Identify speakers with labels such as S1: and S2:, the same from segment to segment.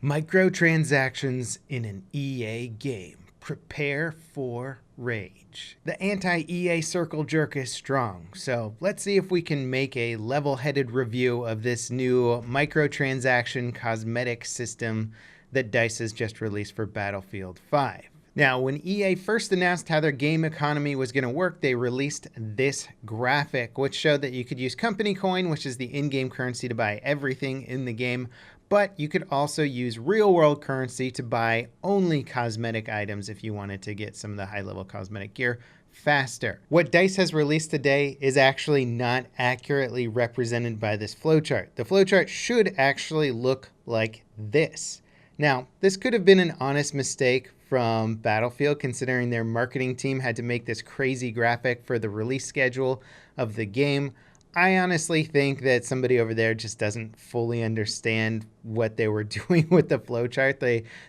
S1: Microtransactions in an EA game. Prepare for rage. The anti-EA circle jerk is strong, so let's see if we can make a level-headed review of this new microtransaction cosmetic system that DICE has just released for Battlefield 5. Now, when EA first announced how their game economy was going to work, they released this graphic, which showed that you could use company coin, which is the in-game currency to buy everything in the game, but you could also use real-world currency to buy only cosmetic items if you wanted to get some of the high-level cosmetic gear faster. What DICE has released today is actually not accurately represented by this flowchart. The flowchart should actually look like this. Now, this could have been an honest mistake from Battlefield, considering their marketing team had to make this crazy graphic for the release schedule of the game. I honestly think that somebody over there just doesn't fully understand what they were doing with the flowchart.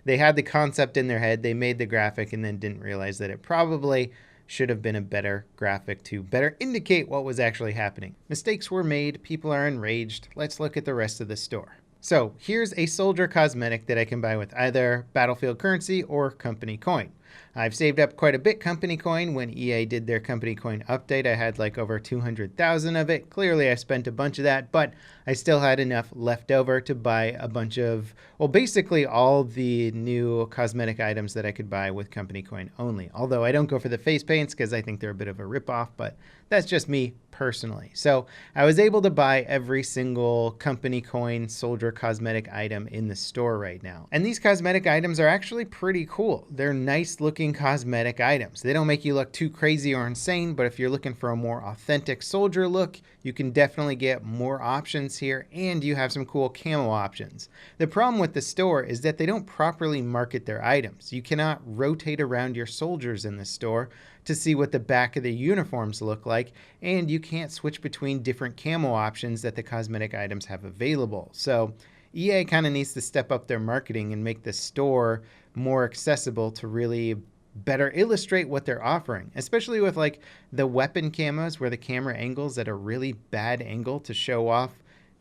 S1: They had the concept in their head, they made the graphic, and then didn't realize that it probably should have been a better graphic to better indicate what was actually happening. Mistakes were made, people are enraged. Let's look at the rest of the store. So here's a soldier cosmetic that I can buy with either Battlefield currency or company coin. I've saved up quite a bit company coin. When EA did their company coin update, I had like over 200,000 of it. Clearly I spent a bunch of that, but I still had enough left over to buy a bunch of, well, basically all the new cosmetic items that I could buy with company coin only. Although I don't go for the face paints because I think they're a bit of a ripoff, but that's just me personally. So I was able to buy every single company coin soldier cosmetic item in the store right now. And these cosmetic items are actually pretty cool. They're nice looking cosmetic items. They don't make you look too crazy or insane, but if you're looking for a more authentic soldier look, you can definitely get more options here, and you have some cool camo options. The problem with the store is that they don't properly market their items. You cannot rotate around your soldiers in the store to see what the back of the uniforms look like, and you can't switch between different camo options that the cosmetic items have available. So EA kind of needs to step up their marketing and make the store more accessible to really better illustrate what they're offering, especially with like the weapon camos where the camera angle's at a really bad angle to show off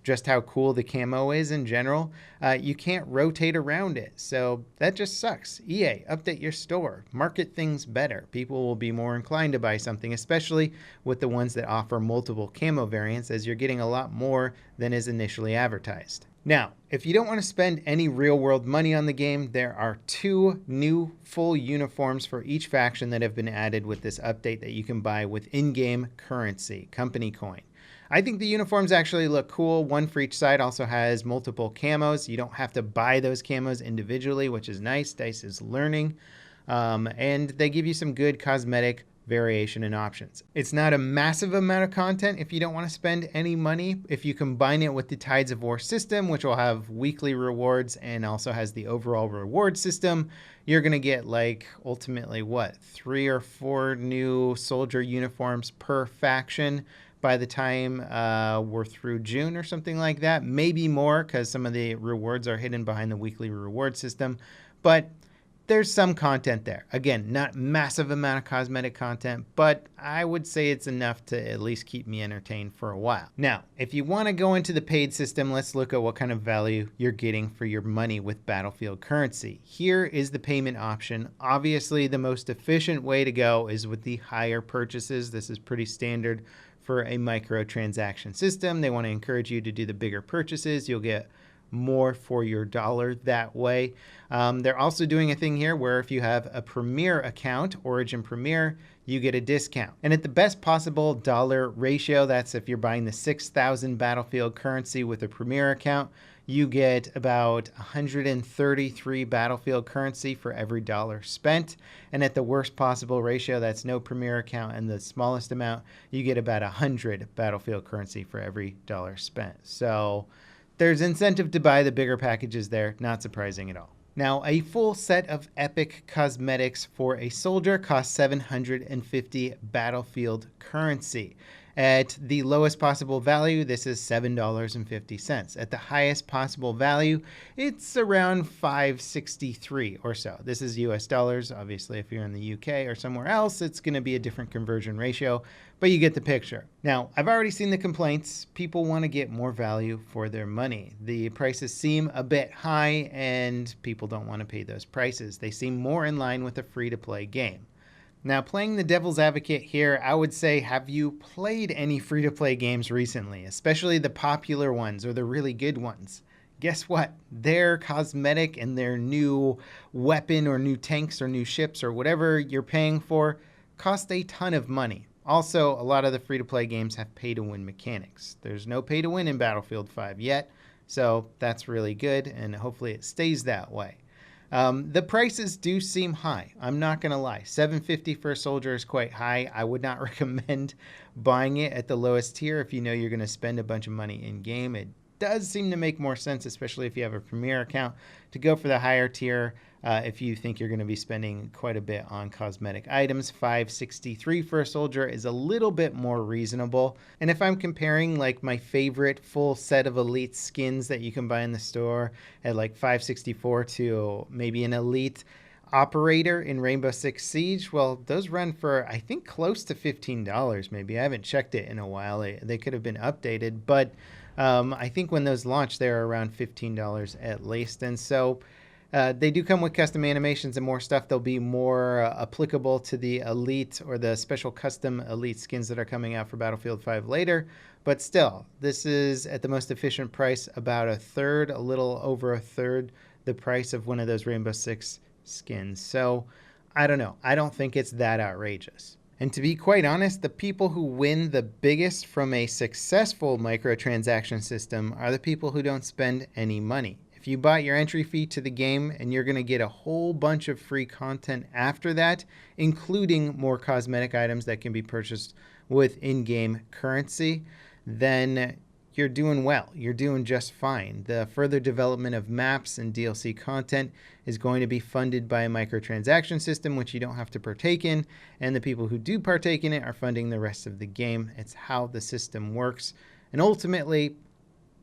S1: just how cool the camo is in general. You can't rotate around it. So that just sucks. EA, update your store, market things better. People will be more inclined to buy something, especially with the ones that offer multiple camo variants, as you're getting a lot more than is initially advertised. Now, if you don't want to spend any real world money on the game, there are 2 new full uniforms for each faction that have been added with this update that you can buy with in-game currency, company coin. I think the uniforms actually look cool. One for each side, also has multiple camos. You don't have to buy those camos individually, which is nice. DICE is learning. And they give you some good cosmetic variation and options. It's not a massive amount of content if you don't want to spend any money. If you combine it with the Tides of War system, which will have weekly rewards and also has the overall reward system, you're going to get like ultimately what, 3 or 4 new soldier uniforms per faction by the time we're through June or something like that. Maybe more, because some of the rewards are hidden behind the weekly reward system. But there's some content there. Again, not massive amount of cosmetic content, but I would say it's enough to at least keep me entertained for a while. Now, if you want to go into the paid system, let's look at what kind of value you're getting for your money with Battlefield currency. Here is the payment option. Obviously, the most efficient way to go is with the higher purchases. This is pretty standard for a microtransaction system. They want to encourage you to do the bigger purchases. You'll get more for your dollar that way. They're also doing a thing here where if you have a Premier account, Origin Premier, you get a discount. And at the best possible dollar ratio, that's if you're buying the 6,000 Battlefield currency with a Premier account, you get about 133 Battlefield currency for every dollar spent. And at the worst possible ratio, that's no Premier account, and the smallest amount, you get about 100 Battlefield currency for every dollar spent. So there's incentive to buy the bigger packages there, not surprising at all. Now, a full set of epic cosmetics for a soldier costs 750 Battlefield currency. At the lowest possible value, this is $7.50. At the highest possible value, it's around $5.63 or so. This is US dollars. Obviously, if you're in the UK or somewhere else, it's going to be a different conversion ratio, but you get the picture. Now, I've already seen the complaints. People want to get more value for their money. The prices seem a bit high, and people don't want to pay those prices. They seem more in line with a free-to-play game. Now, playing the devil's advocate here, I would say, have you played any free-to-play games recently, especially the popular ones or the really good ones? Guess what? Their cosmetic and their new weapon or new tanks or new ships or whatever you're paying for cost a ton of money. Also, a lot of the free-to-play games have pay-to-win mechanics. There's no pay-to-win in Battlefield 5 yet, so that's really good, and hopefully it stays that way. The prices do seem high. I'm not going to lie. $7.50 for a soldier is quite high. I would not recommend buying it at the lowest tier if you know you're going to spend a bunch of money in game. It does seem to make more sense, especially if you have a Premier account, to go for the higher tier if you think you're going to be spending quite a bit on cosmetic items. $5.63 for a soldier is a little bit more reasonable. And if I'm comparing like my favorite full set of elite skins that you can buy in the store at like $5.64 to maybe an elite operator in Rainbow Six Siege, well, those run for, I think, close to $15 maybe. I haven't checked it in a while. They could have been updated, but I think when those launched, they were around $15 at least. And so they do come with custom animations and more stuff. They'll be more applicable to the elite or the special custom elite skins that are coming out for Battlefield 5 later. But still, this is at the most efficient price, about a third, a little over a third, the price of one of those Rainbow Six skins. So I don't know. I don't think it's that outrageous. And to be quite honest, the people who win the biggest from a successful microtransaction system are the people who don't spend any money. If you bought your entry fee to the game and you're going to get a whole bunch of free content after that, including more cosmetic items that can be purchased with in-game currency, then you're doing well. You're doing just fine. The further development of maps and DLC content is going to be funded by a microtransaction system, which you don't have to partake in, and the people who do partake in it are funding the rest of the game. It's how the system works, and ultimately,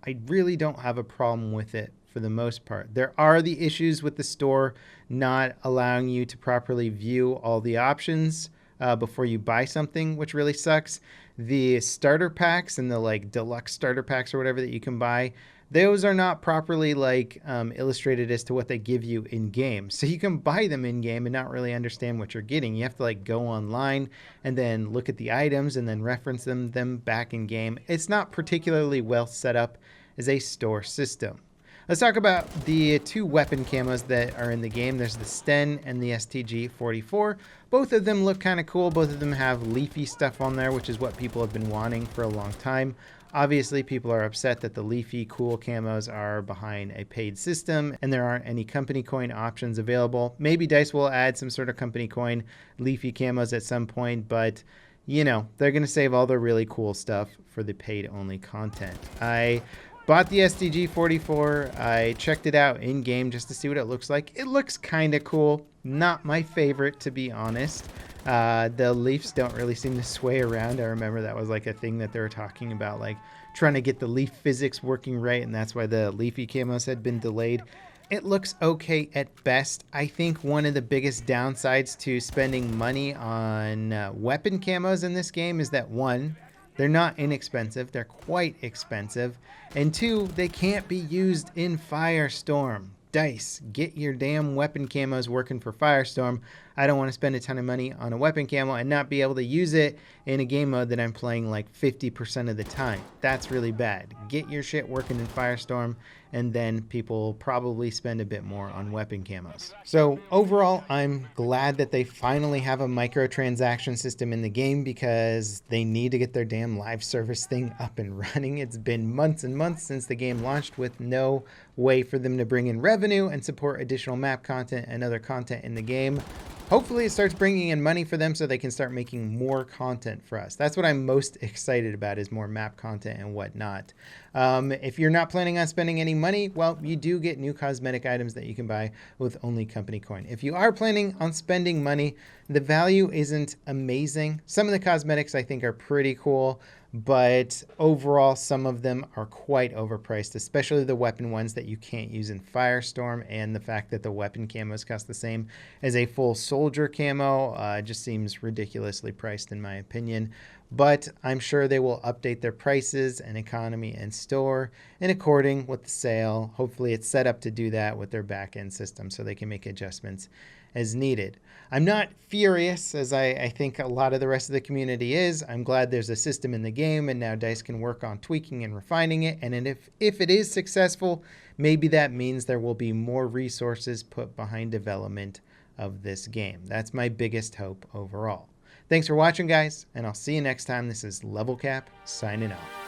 S1: I really don't have a problem with it for the most part. There are the issues with the store not allowing you to properly view all the options before you buy something, which really sucks. The starter packs and the like deluxe starter packs or whatever that you can buy, those are not properly like illustrated as to what they give you in game. So you can buy them in game and not really understand what you're getting. You have to like go online and then look at the items and then reference them back in game. It's not particularly well set up as a store system. Let's talk about the two weapon camos that are in the game. There's the Sten and the STG-44. Both of them look kind of cool. Both of them have leafy stuff on there, which is what people have been wanting for a long time. Obviously, people are upset that the leafy cool camos are behind a paid system and there aren't any company coin options available. Maybe DICE will add some sort of company coin leafy camos at some point, but you know, they're going to save all the really cool stuff for the paid-only content. I bought the STG-44. I checked it out in-game just to see what it looks like. It looks kind of cool. Not my favorite, to be honest. The leaves don't really seem to sway around. I remember that was like a thing that they were talking about, like trying to get the leaf physics working right, and that's why the leafy camos had been delayed. It looks okay at best. I think one of the biggest downsides to spending money on weapon camos in this game is that, one, they're not inexpensive, they're quite expensive, and two, they can't be used in Firestorm. DICE, get your damn weapon camos working for Firestorm. I don't want to spend a ton of money on a weapon camo and not be able to use it in a game mode that I'm playing like 50% of the time. That's really bad. Get your shit working in Firestorm, and then people will probably spend a bit more on weapon camos. So overall, I'm glad that they finally have a microtransaction system in the game because they need to get their damn live service thing up and running. It's been months and months since the game launched with no way for them to bring in revenue and support additional map content and other content in the game. Hopefully it starts bringing in money for them so they can start making more content for us. That's what I'm most excited about, is more map content and whatnot. If you're not planning on spending any money, well, you do get new cosmetic items that you can buy with only company coin. If you are planning on spending money, the value isn't amazing. Some of the cosmetics I think are pretty cool. but overall some of them are quite overpriced, especially the weapon ones that you can't use in Firestorm, and the fact that the weapon camos cost the same as a full soldier camo just seems ridiculously priced in my opinion. But I'm sure they will update their prices and economy and store in according with the sale. Hopefully it's set up to do that with their back-end system so they can make adjustments as needed. I'm not furious, as I think a lot of the rest of the community is. I'm glad there's a system in the game, and now DICE can work on tweaking and refining it. And if it is successful, maybe that means there will be more resources put behind development of this game. That's my biggest hope overall. Thanks for watching, guys, and I'll see you next time. This is Level Cap signing off.